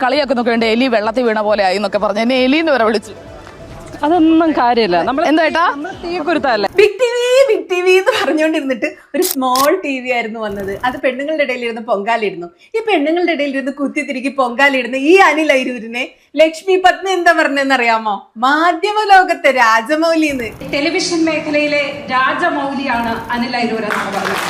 കളിയൊക്കെ നോക്കിയുണ്ട് എലി വെള്ളത്തിൽ വീണ പോലെ ആയി എന്നൊക്കെ പറഞ്ഞു എന്നെ എലിന്ന് വരെ വിളിച്ചു. അതൊന്നും കാര്യമില്ല. നമ്മൾ എന്താ തീക്കുരുത്തല്ലേ. ബിഗ് ടി വി എന്ന് പറഞ്ഞുകൊണ്ടിരുന്നിട്ട് ഒരു സ്മോൾ ടി വി ആയിരുന്നു വന്നത്. അത് പെണ്ണുങ്ങളുടെ ഇടയിൽ ഇരുന്ന് പൊങ്കാലിടുന്നു. ഈ പെണ്ണുങ്ങളുടെ ഇടയിൽ ഇരുന്ന് കുത്തിത്തിരിക്കി പൊങ്കാലിടുന്ന ഈ അനിൽ അരൂരിനെ ലക്ഷ്മി പത്നി എന്താ പറഞ്ഞതെന്ന് അറിയാമോ? മാധ്യമ ലോകത്തെ രാജമൗലിന്ന്. ടെലിവിഷൻ മേഖലയിലെ രാജമൗലിയാണ് അനിൽ അരൂർ എന്ന് പറഞ്ഞത്.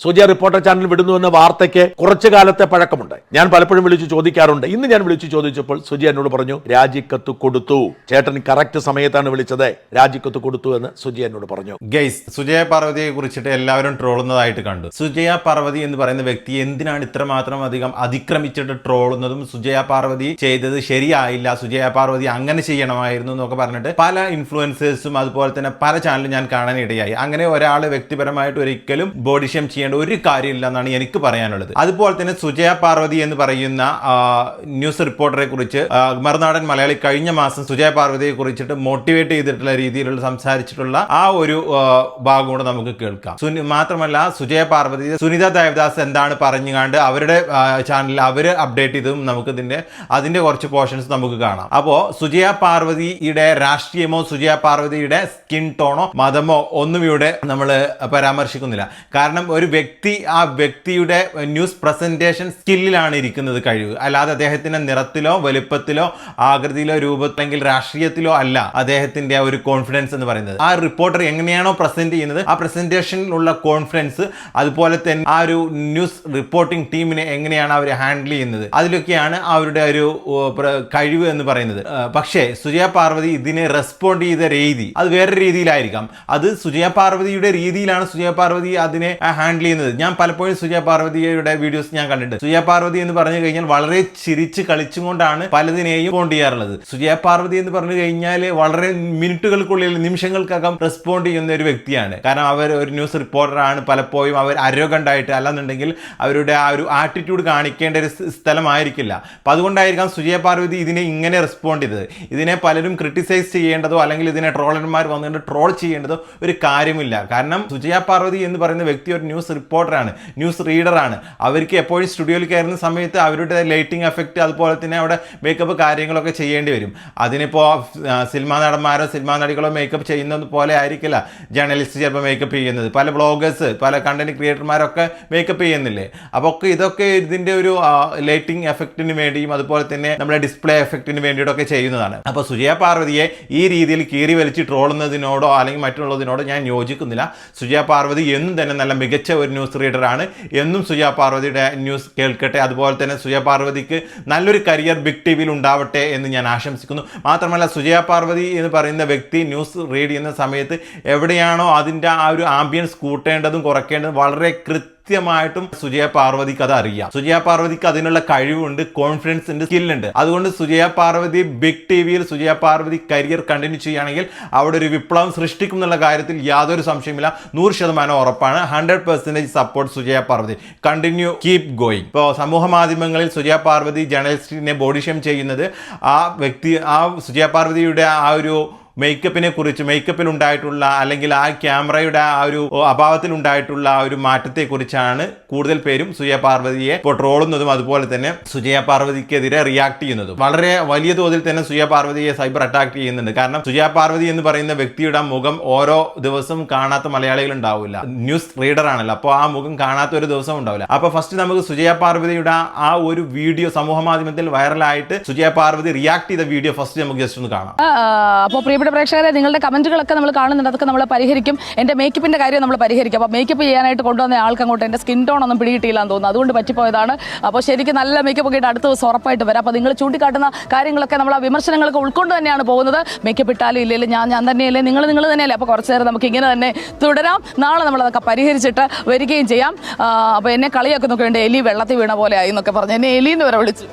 സുജയ റിപ്പോർട്ടർ ചാനൽ വിടുന്നുവെന്ന വാർത്തയ്ക്ക് കുറച്ചു കാലത്തെ പഴക്കമുണ്ട്. ഞാൻ പലപ്പോഴും വിളിച്ചു ചോദിക്കാറുണ്ട്. ഇന്ന് ഞാൻ വിളിച്ചു ചോദിച്ചപ്പോൾ സുജയ എന്നോട് പറഞ്ഞു രാജിക്കത്ത് കൊടുത്തു. ചേട്ടൻ കറക്റ്റ് സമയത്താണ് വിളിച്ചത്, രാജിക്കത്ത് കൊടുത്തു എന്ന് സുജയ എന്നോട് പറഞ്ഞു. ഗൈസ്, സുജയ പാർവതിയെ കുറിച്ചിട്ട് എല്ലാവരും ട്രോളുന്നതായിട്ട് കണ്ടു. സുജയ പാർവതി എന്ന് പറയുന്ന വ്യക്തി എന്തിനാണ് ഇത്രമാത്രം അധികം അതിക്രമിച്ചിട്ട് ട്രോളുന്നതും സുജയ പാർവതി ചെയ്തത് ശരിയായില്ല, സുജയ പാർവതി അങ്ങനെ ചെയ്യണമായിരുന്നു എന്നൊക്കെ പറഞ്ഞിട്ട് പല ഇൻഫ്ലുവൻസേഴ്സും അതുപോലെ തന്നെ പല ചാനലും ഞാൻ കാണാൻ ഇടയായി. അങ്ങനെ ഒരാൾ വ്യക്തിപരമായിട്ട് ഒരിക്കലും ബോഡി ഷേം ചെയ്യേണ്ട ഒരു കാര്യമില്ല എന്നാണ് എനിക്ക് പറയാനുള്ളത്. അതുപോലെ തന്നെ സുജയ പാർവതി എന്ന് പറയുന്ന ന്യൂസ് റിപ്പോർട്ടറെ കുറിച്ച് മറുനാടൻ മലയാളി കഴിഞ്ഞ മാസം സുജയ പാർവതിയെ കുറിച്ചിട്ട് മോട്ടിവേറ്റ് ചെയ്തിട്ടുള്ള രീതിയിലുള്ള സംസാരിച്ചിട്ടുള്ള ആ ഒരു ഭാഗം കൂടെ നമുക്ക് കേൾക്കാം. മാത്രമല്ല സുജയ പാർവതി സുനിത ദേവദാസ് എന്താണ് പറഞ്ഞുകൊണ്ട് അവരുടെ ചാനലിൽ അവര് അപ്ഡേറ്റ് ചെയ്തതും നമുക്ക് അതിന്റെ കുറച്ച് പോർഷൻസ് നമുക്ക് കാണാം. അപ്പോ സുജയ പാർവതിയുടെ രാഷ്ട്രീയമോ സുജയ പാർവതിയുടെ സ്കിൻ ടോണോ മതമോ ഒന്നും ഇവിടെ നമ്മൾ പരാമർശിക്കുന്നില്ല. കാരണം ഒരു വ്യക്തി ആ വ്യക്തിയുടെ ന്യൂസ് പ്രസന്റേഷൻ സ്കില്ലിലാണ് ഇരിക്കുന്നത് കഴിവ്, അല്ലാതെ അദ്ദേഹത്തിന്റെ നിറത്തിലോ വലുപ്പത്തിലോ ആകൃതിയിലോ രൂപത്തിലെങ്കിൽ രാഷ്ട്രീയത്തിലോ അല്ല അദ്ദേഹത്തിന്റെ ഒരു കോൺഫിഡൻസ് എന്ന് പറയുന്നത്. ആ റിപ്പോർട്ടർ എങ്ങനെയാണോ പ്രസന്റ് ചെയ്യുന്നത് ആ പ്രസന്റേഷനിലുള്ള കോൺഫിഡൻസ്, അതുപോലെ തന്നെ ആ ഒരു ന്യൂസ് റിപ്പോർട്ടിംഗ് ടീമിനെ എങ്ങനെയാണ് അവർ ഹാൻഡിൽ ചെയ്യുന്നത്, അതിലൊക്കെയാണ് അവരുടെ ഒരു കഴിവ് എന്ന് പറയുന്നത്. പക്ഷേ സുജയ പാർവതി ഇതിനെ റെസ്പോണ്ട് ചെയ്ത രീതി അത് വേറെ രീതിയിലായിരിക്കാം. അത് സുജയ പാർവതിയുടെ രീതിയിലാണ് സുജയ പാർവതി അതിനെ ഹാൻഡിൽ ചെയ്യുന്നത്. ഞാൻ പലപ്പോഴും സുജയ പാർവതിയുടെ വീഡിയോസ് ഞാൻ കണ്ടിട്ടുണ്ട്. സുജയ പാർവതി എന്ന് പറഞ്ഞു കഴിഞ്ഞാൽ വളരെ ചിരിച്ച് കളിച്ചുകൊണ്ടാണ് പലതിനെയും റെസ്പോണ്ട് ചെയ്യാറുള്ളത്. സുജയ പാർവതി എന്ന് പറഞ്ഞു കഴിഞ്ഞാൽ വളരെ മിനിറ്റുകൾക്കുള്ളിൽ നിമിഷങ്ങൾക്കകം റെസ്പോണ്ട് ചെയ്യുന്ന ഒരു വ്യക്തിയാണ്. കാരണം അവർ ഒരു ന്യൂസ് റിപ്പോർട്ടറാണ്. പലപ്പോഴും അവർ അരോഗന്റ് ആയിട്ട് അല്ലെന്നുണ്ടെങ്കിൽ അവരുടെ ആ ഒരു ആറ്റിറ്റ്യൂഡ് കാണിക്കേണ്ട ഒരു സ്ഥലമായിരിക്കില്ല. അപ്പൊ അതുകൊണ്ടായിരിക്കാം സുജയ പാർവതി ഇതിനെ ഇങ്ങനെ റെസ്പോണ്ട് ചെയ്തത്. ഇതിനെ പലരും ക്രിട്ടിസൈസ് ചെയ്യേണ്ടതോ അല്ലെങ്കിൽ ഇതിനെ ട്രോളർമാർ വന്നുകൊണ്ട് ട്രോൾ ചെയ്യേണ്ടതോ ഒരു കാര്യമില്ല. കാരണം സുജയ പാർവതി എന്ന് പറയുന്ന വ്യക്തി ഒരു ന്യൂസ് റിപ്പോർട്ടറാണ്, ന്യൂസ് റീഡറാണ്. അവർക്ക് എപ്പോഴും സ്റ്റുഡിയോയിൽ കയറുന്ന സമയത്ത് അവരുടെ ലൈറ്റിംഗ് എഫക്റ്റ് അതുപോലെ തന്നെ അവിടെ മേക്കപ്പ് കാര്യങ്ങളൊക്കെ ചെയ്യേണ്ടി വരും. അതിനിപ്പോൾ സിനിമാ നടന്മാരോ സിനിമാ നടികളോ മേക്കപ്പ് ചെയ്യുന്നത് പോലെ ആയിരിക്കില്ല ജേർണലിസ്റ്റ് ചിലപ്പോൾ മേക്കപ്പ് ചെയ്യുന്നത്. പല ബ്ലോഗേഴ്സ് പല കണ്ടന്റ് ക്രിയേറ്റർമാരൊക്കെ മേക്കപ്പ് ചെയ്യുന്നില്ലേ. അപ്പോൾ ഇതൊക്കെ ഇതിൻ്റെ ഒരു ലൈറ്റിംഗ് എഫക്റ്റിന് വേണ്ടിയും അതുപോലെ തന്നെ നമ്മുടെ ഡിസ്പ്ലേ എഫക്റ്റിന് വേണ്ടിയിട്ടൊക്കെ ചെയ്യുന്നതാണ്. അപ്പോൾ സുജയ പാർവതിയെ ഈ രീതിയിൽ കീറി വലിച്ച് ട്രോളുന്നതിനോടോ അല്ലെങ്കിൽ മറ്റുള്ളതിനോടോ ഞാൻ യോജിക്കുന്നില്ല. സുജയ പാർവതി എന്നും തന്നെ നല്ല മികച്ച ഒരു ന്യൂസ് റീഡറാണ്. എന്നും സുജയ പാർവതിയുടെ ന്യൂസ് കേൾക്കട്ടെ. അതുപോലെ തന്നെ സുജയ പാർവതിക്ക് നല്ലൊരു കരിയർ ബിഗ് ടി വിയിൽ ഉണ്ടാവട്ടെ എന്ന് ഞാൻ ആശംസിക്കുന്നു. മാത്രമല്ല സുജയ പാർവതി എന്ന് പറയുന്ന വ്യക്തി ന്യൂസ് റീഡ് ചെയ്യുന്ന സമയത്ത് എവിടെയാണോ അതിൻ്റെ ആ ഒരു ആംബിയൻസ് കൂട്ടേണ്ടതും കുറയ്ക്കേണ്ടതും വളരെ കൃത്യമായിട്ടും സുജയ പാർവതിക്ക് അത് അറിയാം. സുജയ പാർവതിക്ക് അതിനുള്ള കഴിവുണ്ട്, കോൺഫിഡൻസ് ഉണ്ട്, സ്കില്ലുണ്ട്. അതുകൊണ്ട് സുജയ പാർവതി ബിഗ് ടി വിയിൽ സുജയ പാർവതി കരിയർ കണ്ടിന്യൂ ചെയ്യുകയാണെങ്കിൽ അവിടെ ഒരു വിപ്ലവം സൃഷ്ടിക്കും എന്നുള്ള കാര്യത്തിൽ യാതൊരു സംശയമില്ല. 100% ഉറപ്പാണ്. 100% support Sujaya Parvathy. Continue, keep going. ഇപ്പോൾ സമൂഹ മാധ്യമങ്ങളിൽ സുജയ പാർവതി ജേർണലിസ്റ്റിനെ ബോഡി ഷേം ചെയ്യുന്നത് ആ വ്യക്തി ആ സുജയ പാർവതിയുടെ ആ ഒരു മേക്കപ്പിനെ കുറിച്ച്, മേക്കപ്പിൽ ഉണ്ടായിട്ടുള്ള അല്ലെങ്കിൽ ആ ക്യാമറയുടെ ആ ഒരു അഭാവത്തിൽ ഉണ്ടായിട്ടുള്ള ആ ഒരു മാറ്റത്തെ കുറിച്ചാണ് കൂടുതൽ പേരും സുജയ പാർവതിയെ ഇപ്പോൾ ട്രോളുന്നതും അതുപോലെ തന്നെ സുജയ പാർവതിക്കെതിരെ റിയാക്ട് ചെയ്യുന്നതും. വളരെ വലിയ തോതിൽ തന്നെ സുജയ പാർവതിയെ സൈബർ അറ്റാക്ക് ചെയ്യുന്നുണ്ട്. കാരണം സുജയ പാർവതി എന്ന് പറയുന്ന വ്യക്തിയുടെ മുഖം ഓരോ ദിവസവും കാണാത്ത മലയാളികൾ ഉണ്ടാവില്ല. ന്യൂസ് റീഡർ ആണല്ലോ, അപ്പോൾ ആ മുഖം കാണാത്ത ഒരു ദിവസം ഉണ്ടാവില്ല. അപ്പോൾ ഫസ്റ്റ് നമുക്ക് സുജയ പാർവതിയുടെ ആ ഒരു വീഡിയോ സമൂഹ മാധ്യമത്തിൽ വൈറലായിട്ട് സുജയ പാർവതി റിയാക്ട് ചെയ്ത വീഡിയോ ഫസ്റ്റ് നമുക്ക് ജസ്റ്റ് ഒന്ന് കാണാം. അപ്പോൾ പ്രേക്ഷകരെ, നിങ്ങളുടെ കമന്റുകളൊക്കെ നമ്മൾ കാണുന്നുണ്ട്, അതൊക്കെ നമ്മൾ പരിഹരിക്കും. എൻ്റെ മേക്കപ്പിന്റെ കാര്യം നമ്മൾ പരിഹരിക്കും. അപ്പോൾ മേക്കപ്പ് ചെയ്യാനായിട്ട് കൊണ്ടുവന്ന ആൾക്ക് അങ്ങോട്ട് എൻ്റെ സ്കിൻ ടോൺ ഒന്നും പിടികിട്ടില്ല എന്ന് തോന്നുന്നു, അതുകൊണ്ട് പറ്റിപ്പോയതാണ്. അപ്പോൾ ശരിക്കും നല്ല മേക്കപ്പ് ഒക്കെ ഇട്ട് അടുത്ത ദിവസം ഉറപ്പായിട്ട് വരാം. അപ്പോൾ നിങ്ങൾ ചൂണ്ടിക്കാട്ടുന്ന കാര്യങ്ങളൊക്കെ നമ്മൾ ആ വിമർശനങ്ങളൊക്കെ ഉൾക്കൊണ്ട് തന്നെയാണ് പോകുന്നത്. മേക്കപ്പ് ഇട്ടാലും ഇല്ലെങ്കിലും ഞാൻ തന്നെയല്ലേ, നിങ്ങൾ തന്നെയല്ലേ. അപ്പോൾ കുറച്ച് നേരം നമുക്ക് ഇങ്ങനെ തന്നെ തുടരാം. നാളെ നമ്മളതൊക്കെ പരിഹരിച്ചിട്ട് വരികയും ചെയ്യാം. അപ്പോൾ എന്നെ കളിയൊക്കെ നോക്കിയുണ്ട് എലി വെള്ളത്തിൽ വീണ പോലെ ആയി എന്നൊക്കെ പറഞ്ഞു എന്നെ എലിന്ന് വരെ വിളിച്ചു.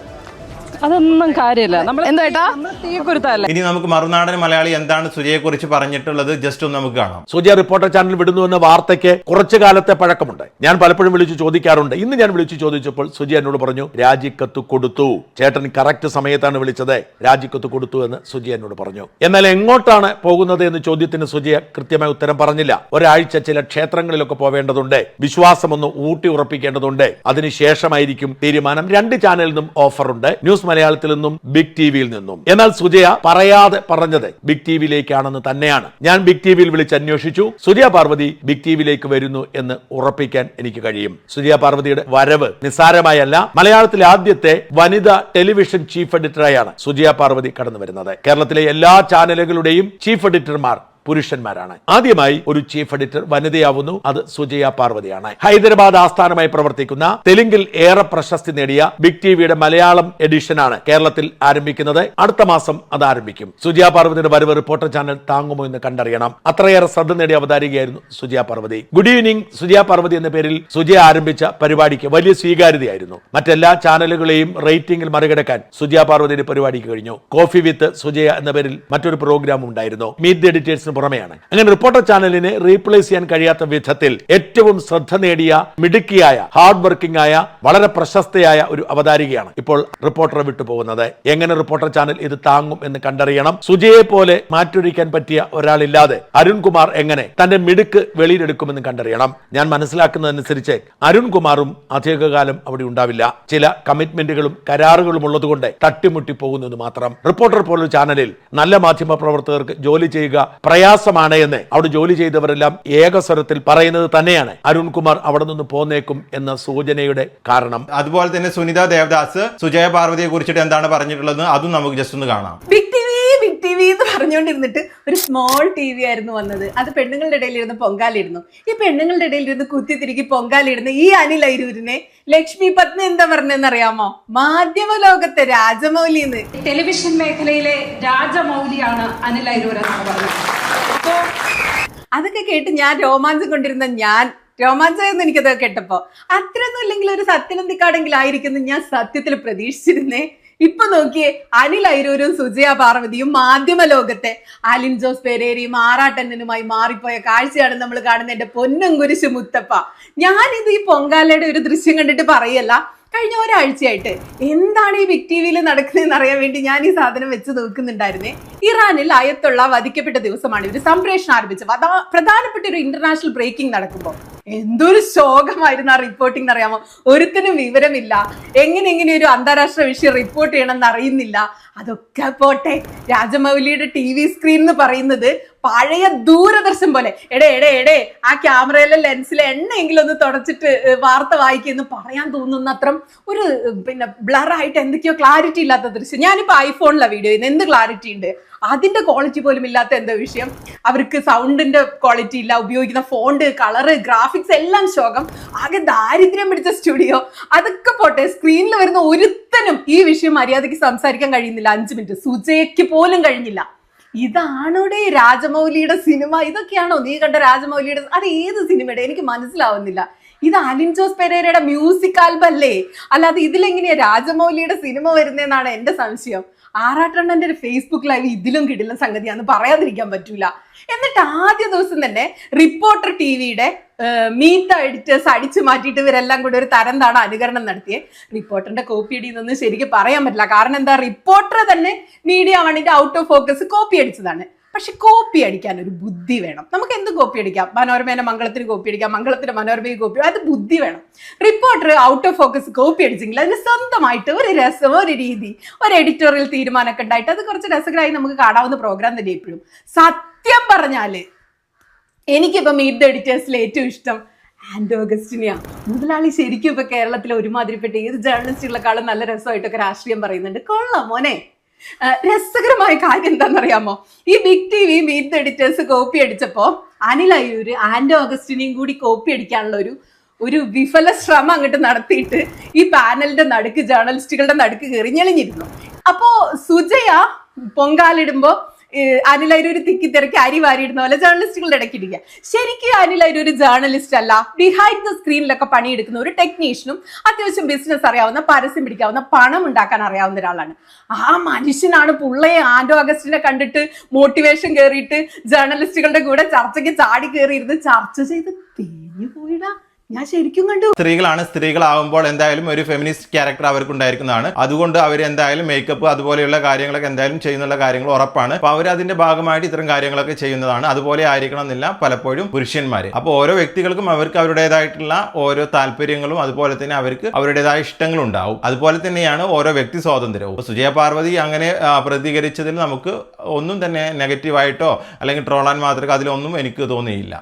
അതൊന്നും കാര്യമില്ല. നമ്മൾ എന്താ തീക്കുരുത്തല്ലേ. ഇനി നമുക്ക് മറുനാടൻ മലയാളി എന്താണ് സുജയെ കുറിച്ച് പറഞ്ഞിട്ടുള്ളത് ജസ്റ്റ് ഒന്ന് നമുക്ക് കാണാം. സുജയ റിപ്പോർട്ടർ ചാനൽ വിടുന്നുവെന്ന വാർത്തയ്ക്ക് കുറച്ചു കാലത്തെ പഴക്കമുണ്ട്. ഞാൻ പലപ്പോഴും വിളിച്ചു ചോദിക്കാറുണ്ട്. ഇന്ന് ഞാൻ വിളിച്ചു ചോദിച്ചപ്പോൾ സുജയ എന്നോട് പറഞ്ഞു രാജിക്കത്ത് കൊടുത്തു. ചേട്ടൻ കറക്റ്റ് സമയത്താണ് വിളിച്ചത്, രാജിക്കത്ത് കൊടുത്തു എന്ന് സുജയ എന്നോട് പറഞ്ഞു. എന്നാൽ എങ്ങോട്ടാണ് പോകുന്നത് എന്ന ചോദ്യത്തിന് സുജയ കൃത്യമായ ഉത്തരം പറഞ്ഞില്ല. ഒരാഴ്ച ചില ക്ഷേത്രങ്ങളിലൊക്കെ പോവേണ്ടതുണ്ട്, വിശ്വാസം ഒന്ന് ഊട്ടി ഉറപ്പിക്കേണ്ടതുണ്ട്, അതിനുശേഷമായിരിക്കും തീരുമാനം. 2 ചാനലിൽ നിന്നും ഓഫറുണ്ട്. ന്യൂസ് മലയാളത്തിൽ നിന്നും ബിഗ് ടിവിയിൽ നിന്നും. എന്നാൽ സുജയ പറയാതെ പറഞ്ഞത് ബിഗ് ടിവിയിലേക്കാണെന്ന് തന്നെയാണ്. ഞാൻ ബിഗ് ടിവിയിൽ വിളിച്ച് അന്വേഷിച്ചു. സുജയ പാർവതി ബിഗ് ടിവിയിലേക്ക് വരുന്നു എന്ന് ഉറപ്പിക്കാൻ എനിക്ക് കഴിയും. സുജയ പാർവതിയുടെ വരവ് നിസ്സാരമായല്ല. മലയാളത്തിലെ ആദ്യത്തെ വനിതാ ടെലിവിഷൻ ചീഫ് എഡിറ്ററായാണ് സുജയ പാർവതി കടന്നു വരുന്നത്. കേരളത്തിലെ എല്ലാ ചാനലുകളുടെയും ചീഫ് എഡിറ്റർമാർ പുരുഷന്മാരാണ്. ആദ്യമായി ഒരു ചീഫ് എഡിറ്റർ വനിതയാവുന്നു. അത് സുജയ പാർവതിയാണ്. ഹൈദരാബാദ് ആസ്ഥാനമായി പ്രവർത്തിക്കുന്ന തെലുങ്കിൽ ഏറെ പ്രശസ്തി നേടിയ ബിഗ് ടിവിയുടെ മലയാളം എഡിഷനാണ് കേരളത്തിൽ ആരംഭിക്കുന്നത്. അടുത്ത മാസം അത് ആരംഭിക്കും. സുജയ പാർവതിയുടെ വരവ് റിപ്പോർട്ടർ ചാനൽ താങ്ങുമോ എന്ന് കണ്ടറിയണം. അത്രയേറെ ശ്രദ്ധ നേടിയ അവതാരികയായിരുന്നു സുജയ പാർവതി. ഗുഡ് ഈവനിംഗ് സുജയ പാർവതി എന്ന പേരിൽ സുജയ ആരംഭിച്ച പരിപാടിക്ക് വലിയ സ്വീകാര്യതയായിരുന്നു. മറ്റെല്ലാ ചാനലുകളെയും റേറ്റിംഗിൽ മറികടക്കാൻ സുജയ പാർവതിയുടെ പരിപാടിക്ക് കഴിഞ്ഞു. കോഫി വിത്ത് സുജയ എന്ന പേരിൽ മറ്റൊരു പ്രോഗ്രാം ഉണ്ടായിരുന്നു. മീറ്റ് ദി എഡിറ്റേഴ്സിന് പുറമെയാണ്. അങ്ങനെ റിപ്പോർട്ടർ ചാനലിനെ റീപ്ലേസ് ചെയ്യാൻ കഴിയാത്ത വിധത്തിൽ ഏറ്റവും ശ്രദ്ധ നേടിയ, മിടുക്കിയായ, ഹാർഡ് വർക്കിംഗ് ആയ, വളരെ പ്രശസ്തയായ ഒരു അവതാരികയാണ് ഇപ്പോൾ റിപ്പോർട്ടറെ വിട്ടുപോകുന്നത്. എങ്ങനെ റിപ്പോർട്ടർ ചാനൽ ഇത് താങ്ങും എന്ന് കണ്ടറിയണം. സുജയെ പോലെ മാറ്റൊഴിക്കാൻ പറ്റിയ ഒരാളില്ലാതെ അരുൺകുമാർ എങ്ങനെ തന്റെ മിടുക്ക് വെളിയിലെടുക്കുമെന്ന് കണ്ടറിയണം. ഞാൻ മനസ്സിലാക്കുന്നതനുസരിച്ച് അരുൺകുമാറും അധികകാലം അവിടെ ഉണ്ടാവില്ല. ചില കമ്മിറ്റ്മെന്റുകളും കരാറുകളും ഉള്ളതുകൊണ്ട് തട്ടിമുട്ടി പോകുന്നത് മാത്രം. റിപ്പോർട്ടർ പോലൊരു ചാനലിൽ നല്ല മാധ്യമ പ്രവർത്തകർക്ക് ജോലി ചെയ്യുക പ്രയാസമാണ് എന്ന് അവിടെ ജോലി ചെയ്തവരെല്ലാം ഏകസ്വരത്തിൽ പറയുന്നത് തന്നെയാണ് അരുൺകുമാർ അവിടെ നിന്ന് പോന്നേക്കും എന്ന സൂചനയുടെ കാരണം. അതുപോലെ തന്നെ സുനിത ദേവദാസ് സുജയ പാർവതിയെ കുറിച്ചിട്ട് എന്താണ് പറഞ്ഞിട്ടുള്ളത് അതും നമുക്ക് ജസ്റ്റ് ഒന്ന് കാണാം. ബിഗ് ടിവി എന്ന് പറഞ്ഞുകൊണ്ടിരുന്നിട്ട് ഒരു സ്മോൾ ടി വി ആയിരുന്നു വന്നത്. അത് പെണ്ണുങ്ങളുടെ ഇടയിൽ ഇരുന്ന് പൊങ്കാലിടുന്നു. ഈ പെണ്ണുങ്ങളുടെ ഇടയിൽ ഇരുന്ന് കുത്തിത്തിരിക്കി പൊങ്കാലിടുന്ന ഈ അനിൽ അരൂരിനെ ലക്ഷ്മി പത്നി എന്താ പറഞ്ഞെന്നറിയാമോ? മാധ്യമ ലോകത്തെ രാജമൗലിന്ന്. ടെലിവിഷൻ മേഖലയിലെ രാജമൗലിയാണ് അനിൽ അരൂർ എന്നാണ് പറഞ്ഞത്. അപ്പോ അതൊക്കെ കേട്ട് ഞാൻ രോമാഞ്ചം കൊണ്ടിരുന്ന രോമാഞ്ചമായിരുന്നു എനിക്കത് കേട്ടപ്പോ. അത്രയൊന്നും ഇല്ലെങ്കിൽ ഒരു സത്യനന്ദിക്കാടെങ്കിലും ആയിരിക്കുന്നു ഞാൻ സത്യത്തിൽ പ്രതീക്ഷിച്ചിരുന്നേ. ഇപ്പൊ നോക്കിയേ, അനിൽ അരൂരും സുജയ പാർവതിയും മാധ്യമ ലോകത്തെ അലിൻ ജോസ് പെരേരയും ആറാട്ടണ്ണനുമായി മാറിപ്പോയ കാഴ്ചയാണ് നമ്മൾ കാണുന്നത്. എന്റെ പൊന്നും കുരിശു മുത്തപ്പ. ഞാനിത് ഈ പൊങ്കാലയുടെ ഒരു ദൃശ്യം കണ്ടിട്ട് പറയല്ല, കഴിഞ്ഞ ഒരാഴ്ചയായിട്ട് എന്താണ് ഈ ബിഗ് ടിവിയിൽ നടക്കുന്നതെന്ന് അറിയാൻ വേണ്ടി ഞാൻ ഈ സാധനം വെച്ച് നോക്കുന്നുണ്ടായിരുന്നേ. ഇറാനിൽ അയത്തുള്ള വധിക്കപ്പെട്ട ദിവസമാണ് ഇവർ സംപ്രേഷണം ആരംഭിച്ചത്. പ്രധാനപ്പെട്ട ഒരു ഇന്റർനാഷണൽ ബ്രേക്കിംഗ് നടക്കുമ്പോൾ എന്തൊരു ശോകമായിരുന്നു ആ റിപ്പോർട്ടിംഗ് അറിയാമോ? ഒരുത്തിനും വിവരമില്ല. എങ്ങനെ ഒരു അന്താരാഷ്ട്ര വിഷയം റിപ്പോർട്ട് ചെയ്യണമെന്ന് അറിയുന്നില്ല. അതൊക്കെ പോട്ടെ, രാജമൗലിയുടെ TV സ്ക്രീൻ എന്ന് പറയുന്നത് പഴയ ദൂരദർശൻ പോലെ. എടേ ആ ക്യാമറയിലെ ലെൻസിലെ എണ്ണയെങ്കിലും ഒന്ന് തുടച്ചിട്ട് വാർത്ത വായിക്കുമെന്ന് പറയാൻ തോന്നുന്ന അത്ര ഒരു ബ്ലറായിട്ട് എന്തൊക്കെയോ ക്ലാരിറ്റി ഇല്ലാത്ത ദൃശ്യം. ഞാനിപ്പോ ഐഫോണിലാണ് വീഡിയോ ചെയ്യുന്നത്. എന്ത് ക്ലാരിറ്റി ഉണ്ട്? അതിന്റെ ക്വാളിറ്റി പോലും ഇല്ലാത്ത എന്തോ വിഷയം. അവർക്ക് സൗണ്ടിന്റെ ക്വാളിറ്റി ഇല്ല, ഉപയോഗിക്കുന്ന ഫോണ്ട്, കളറ്, ഗ്രാഫിക്സ് എല്ലാം ശോകം. ആകെ ദാരിദ്ര്യം പിടിച്ച സ്റ്റുഡിയോ. അതൊക്കെ പോട്ടെ, സ്ക്രീനിൽ വരുന്ന ഒരുത്തനും ഈ വിഷയം മര്യാദയ്ക്ക് സംസാരിക്കാൻ കഴിയുന്നില്ല. 5 മിനിറ്റ് സുജയ്ക്ക് പോലും കഴിഞ്ഞില്ല. ഇതാണോടെ രാജമൗലിയുടെ സിനിമ? ഇതൊക്കെയാണോ നീ കണ്ട രാജമൗലിയുടെ? അത് ഏത് സിനിമയുടെ എനിക്ക് മനസ്സിലാവുന്നില്ല. ഇത് അലിൻ ജോസ് പെരേരയുടെ മ്യൂസിക് ആൽബം അല്ലേ? അല്ലാതെ ഇതിലെങ്ങനെയാ രാജമൗലിയുടെ സിനിമ വരുന്നതെന്നാണ് എന്റെ സംശയം. ആറാട്ടണ്ണന്റെ ഒരു ഫേസ്ബുക്ക് ലൈവ് ഇതിലും കിടിലൻ സംഗതിയാന്ന് പറയാതിരിക്കാൻ പറ്റൂല. എന്നിട്ട് ആദ്യ ദിവസം തന്നെ റിപ്പോർട്ടർ ടിവിയുടെ മീറ്റ് ദ എഡിറ്റേഴ്സ് അടിച്ചു മാറ്റിയിട്ട് ഇവരെല്ലാം കൂടി ഒരു തരം താണ അനുകരണം നടത്തിയേ. റിപ്പോർട്ടറിന്റെ കോപ്പി അടിയെന്നൊന്നും ശരിക്കും പറയാൻ പറ്റില്ല. കാരണം എന്താ, റിപ്പോർട്ടർ തന്നെ മീഡിയ വണ്ണിന്റെ ഔട്ട് ഓഫ് ഫോക്കസ് കോപ്പി അടിച്ചതാണ്. പക്ഷെ കോപ്പി അടിക്കാൻ ഒരു ബുദ്ധി വേണം. നമുക്ക് എന്ത് കോപ്പി അടിക്കാം? മനോരമേനെ മംഗളത്തിന് കോപ്പി അടിക്കാം, മംഗളത്തിന് മനോരമയെ കോപ്പി. അത് ബുദ്ധി വേണം. Reporter out of focus copy അടിച്ചെങ്കിൽ അതിന് സ്വന്തമായിട്ട് ഒരു രസം, ഒരു രീതി, ഒരു എഡിറ്റോറിയൽ തീരുമാനമൊക്കെ ഉണ്ടായിട്ട് അത് കുറച്ച് രസകരമായി നമുക്ക് കാണാവുന്ന പ്രോഗ്രാം തന്നെ എപ്പോഴും. സത്യം പറഞ്ഞാല് എനിക്കിപ്പോ മീറ്റ് ദ എഡിറ്റേഴ്സിൽ ഏറ്റവും ഇഷ്ടം ആൻഡോ അഗസ്റ്റിനെയാ. മുതലാളി ശരിക്കും ഇപ്പൊ കേരളത്തിലെ ഒരുമാതിരിപ്പെട്ട ഏത് ജേർണലിസ്റ്റുകളെക്കാളും നല്ല രസമായിട്ടൊക്കെ രാഷ്ട്രീയം പറയുന്നുണ്ട്. കൊള്ളാം മോനെ. രസകരമായ കാര്യം എന്താണെന്നറിയാമോ? ഈ big TV meet the editors copy അടിച്ചപ്പോ അനിൽ അരൂര് ആൻഡോ അഗസ്റ്റിനെയും കൂടി കോപ്പി അടിക്കാനുള്ള ഒരു വിഫല ശ്രമം അങ്ങോട്ട് നടത്തിയിട്ട് ഈ പാനലിന്റെ നടുക്ക്, ജേർണലിസ്റ്റുകളുടെ നടുക്ക് കയറി ഞെളിഞ്ഞിരുന്നു. അപ്പോ സുജയ പൊങ്കാലിടുമ്പോ അനിൽ അരൂര് തിക്കി തിരക്കി അരി വാരിയിടുന്ന പോലെ ജേർണലിസ്റ്റുകളുടെ ഇടയ്ക്ക് ഇരിക്കുക. ശരിക്കും അനിൽ അരൂര് ജേർണലിസ്റ്റ് അല്ല, ബിഹൈൻഡ് ദ സ്ക്രീനിലൊക്കെ പണിയെടുക്കുന്ന ഒരു ടെക്നീഷ്യനും അത്യാവശ്യം ബിസിനസ് അറിയാവുന്ന, പരസ്യം പിടിക്കാവുന്ന, പണം ഉണ്ടാക്കാൻ അറിയാവുന്ന ഒരാളാണ്. ആ മനുഷ്യനാണ് പുള്ളയെ ആൻഡോ അഗസ്റ്റിനെ കണ്ടിട്ട് മോട്ടിവേഷൻ കയറിയിട്ട് ജേർണലിസ്റ്റുകളുടെ കൂടെ ചർച്ചയ്ക്ക് ചാടി കയറിയിരുന്ന് ചർച്ച ചെയ്ത് തേഞ്ഞു പോയിടാ. ഞാൻ ശരിക്കും കണ്ടു. സ്ത്രീകളാവുമ്പോൾ എന്തായാലും ഒരു ഫെമിനിസ്റ്റ് ക്യാരക്ടർ അവർക്ക് ഉണ്ടായിരിക്കുന്നതാണ്. അതുകൊണ്ട് അവർ എന്തായാലും മേക്കപ്പ് അതുപോലെയുള്ള കാര്യങ്ങളൊക്കെ എന്തായാലും ചെയ്യുന്നുള്ള കാര്യങ്ങൾ ഉറപ്പാണ്. അപ്പൊ അവർ അതിന്റെ ഭാഗമായിട്ട് ഇത്തരം കാര്യങ്ങളൊക്കെ ചെയ്യുന്നതാണ്. അതുപോലെ ആയിരിക്കണം എന്നില്ല പലപ്പോഴും പുരുഷന്മാര്. അപ്പോൾ ഓരോ വ്യക്തികൾക്കും അവർക്ക് അവരുടേതായിട്ടുള്ള ഓരോ താല്പര്യങ്ങളും അതുപോലെ തന്നെ അവർക്ക് അവരുടേതായ ഇഷ്ടങ്ങളും ഉണ്ടാവും. അതുപോലെ തന്നെയാണ് ഓരോ വ്യക്തി സ്വാതന്ത്ര്യവും. സുജയ പാർവതി അങ്ങനെ പ്രതികരിച്ചതിൽ നമുക്ക് ഒന്നും തന്നെ നെഗറ്റീവായിട്ടോ അല്ലെങ്കിൽ ട്രോളാൻ മാത്രമേ അതിലൊന്നും എനിക്ക് തോന്നിയില്ല.